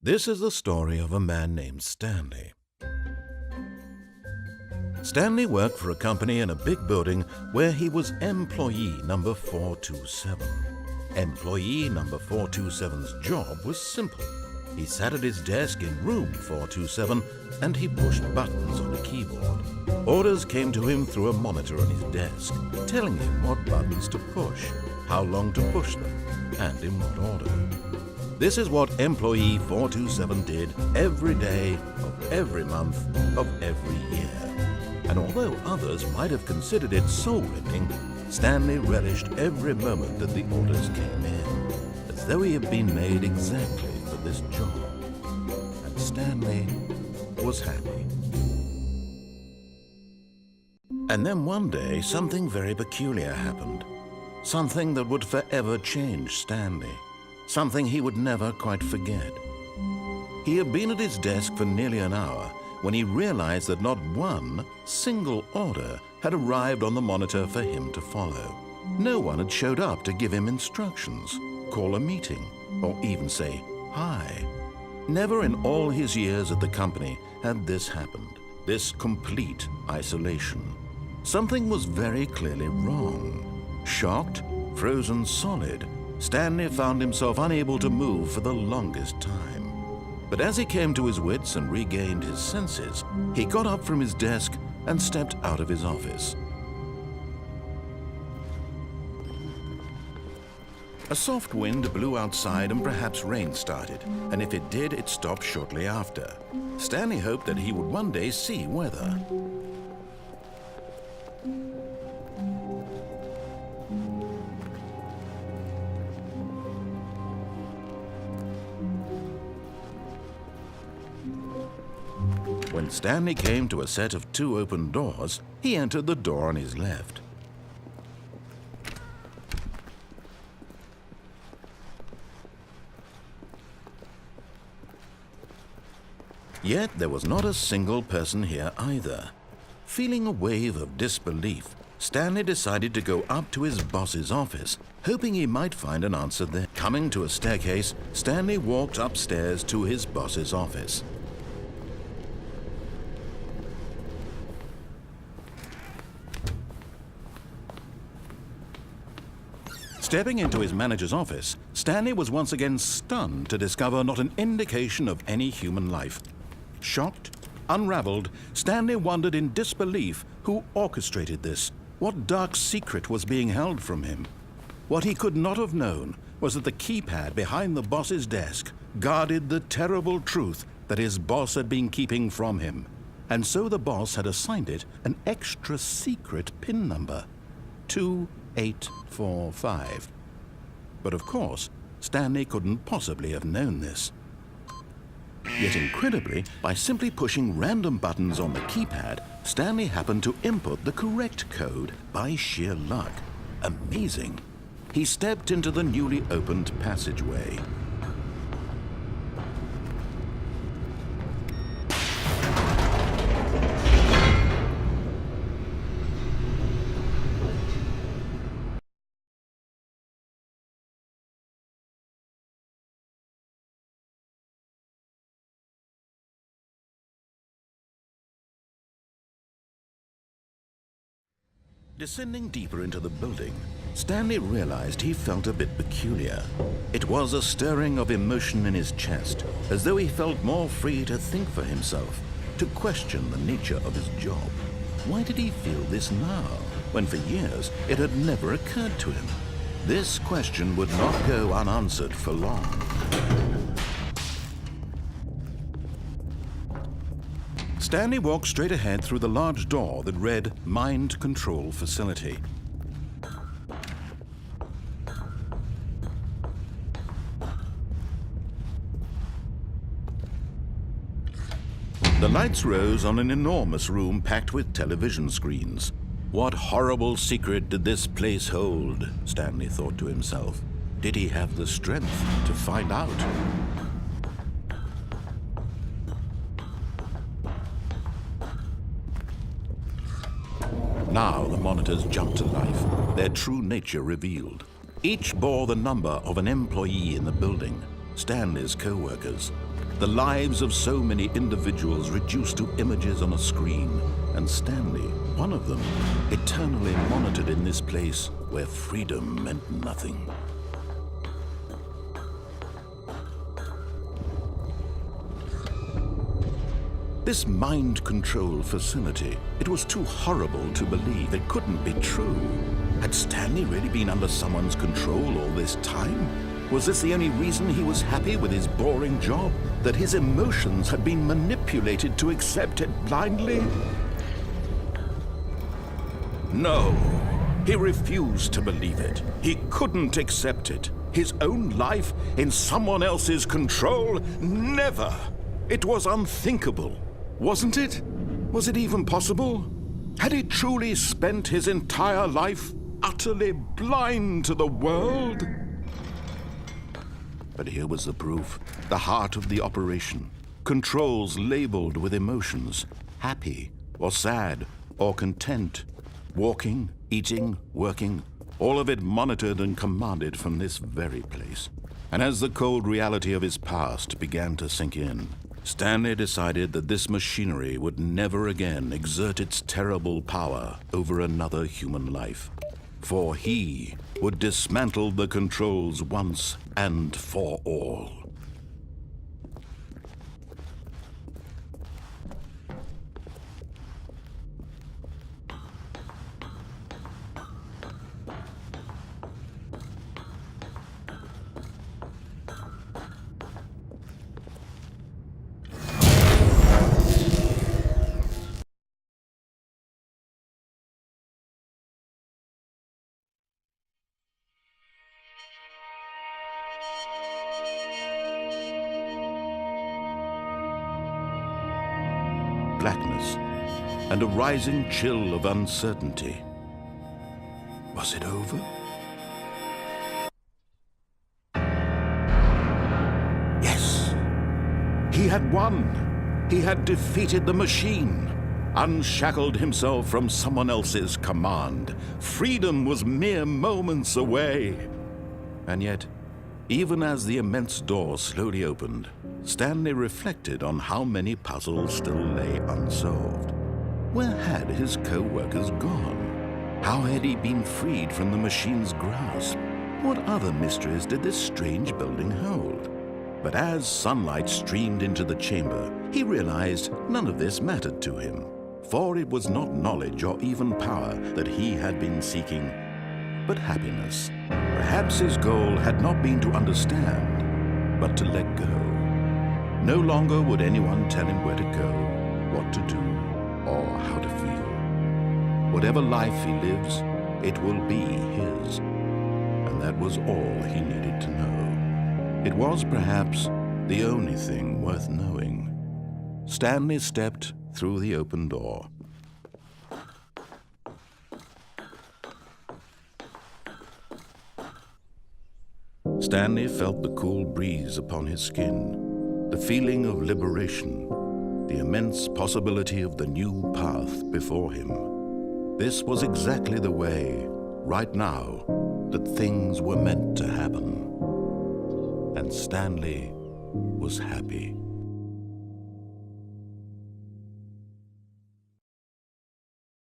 This is the story of a man named Stanley. Stanley worked for a company in a big building where he was employee number 427. Employee number 427's job was simple. He sat at his desk in room 427 and he pushed buttons on a keyboard. Orders came to him through a monitor on his desk, telling him what buttons to push, how long to push them, and in what order. This is what employee 427 did every day of every month of every year. And although others might have considered it soul-rending, Stanley relished every moment that the orders came in, as though he had been made exactly for this job. And Stanley was happy. And then one day, something very peculiar happened. Something that would forever change Stanley. Something he would never quite forget. He had been at his desk for nearly an hour when he realized that not one single order had arrived on the monitor for him to follow. No one had showed up to give him instructions, call a meeting, or even say hi. Never in all his years at the company had this happened, this complete isolation. Something was very clearly wrong. Shocked, frozen solid, Stanley found himself unable to move for the longest time. But as he came to his wits and regained his senses, he got up from his desk and stepped out of his office. A soft wind blew outside and perhaps rain started, and if it did, it stopped shortly after. Stanley hoped that he would one day see weather. When Stanley came to a set of two open doors, he entered the door on his left. Yet there was not a single person here either. Feeling a wave of disbelief, Stanley decided to go up to his boss's office, hoping he might find an answer there. Coming to a staircase, Stanley walked upstairs to his boss's office. Stepping into his manager's office, Stanley was once again stunned to discover not an indication of any human life. Shocked, unraveled, Stanley wondered in disbelief who orchestrated this. What dark secret was being held from him? What he could not have known was that the keypad behind the boss's desk guarded the terrible truth that his boss had been keeping from him. And so the boss had assigned it an extra secret PIN number, 2845. But of course, Stanley couldn't possibly have known this. Yet incredibly, by simply pushing random buttons on the keypad, Stanley happened to input the correct code by sheer luck. Amazing. He stepped into the newly opened passageway. Descending deeper into the building, Stanley realized he felt a bit peculiar. It was a stirring of emotion in his chest, as though he felt more free to think for himself, to question the nature of his job. Why did he feel this now, when for years it had never occurred to him? This question would not go unanswered for long. Stanley walked straight ahead through the large door that read Mind Control Facility. The lights rose on an enormous room packed with television screens. What horrible secret did this place hold? Stanley thought to himself. Did he have the strength to find out? Now the monitors jumped to life, their true nature revealed. Each bore the number of an employee in the building, Stanley's co-workers. The lives of so many individuals reduced to images on a screen, and Stanley, one of them, eternally monitored in this place where freedom meant nothing. This mind control facility, it was too horrible to believe. It couldn't be true. Had Stanley really been under someone's control all this time? Was this the only reason he was happy with his boring job? That his emotions had been manipulated to accept it blindly? No, he refused to believe it. He couldn't accept it. His own life in someone else's control? Never! It was unthinkable. Wasn't it? Was it even possible? Had he truly spent his entire life utterly blind to the world? But here was the proof, the heart of the operation. Controls labeled with emotions, happy or sad or content. Walking, eating, working, all of it monitored and commanded from this very place. And as the cold reality of his past began to sink in, Stanley decided that this machinery would never again exert its terrible power over another human life. For he would dismantle the controls once and for all. Blackness and a rising chill of uncertainty. Was it over? Yes! He had won! He had defeated the machine, unshackled himself from someone else's command. Freedom was mere moments away. And yet, even as the immense door slowly opened, Stanley reflected on how many puzzles still lay unsolved. Where had his co-workers gone? How had he been freed from the machine's grasp? What other mysteries did this strange building hold? But as sunlight streamed into the chamber, he realized none of this mattered to him, for it was not knowledge or even power that he had been seeking, but happiness. Perhaps his goal had not been to understand, but to let go. No longer would anyone tell him where to go, what to do, or how to feel. Whatever life he lives, it will be his. And that was all he needed to know. It was perhaps the only thing worth knowing. Stanley stepped through the open door. Stanley felt the cool breeze upon his skin, the feeling of liberation, the immense possibility of the new path before him. This was exactly the way, right now, that things were meant to happen. And Stanley was happy.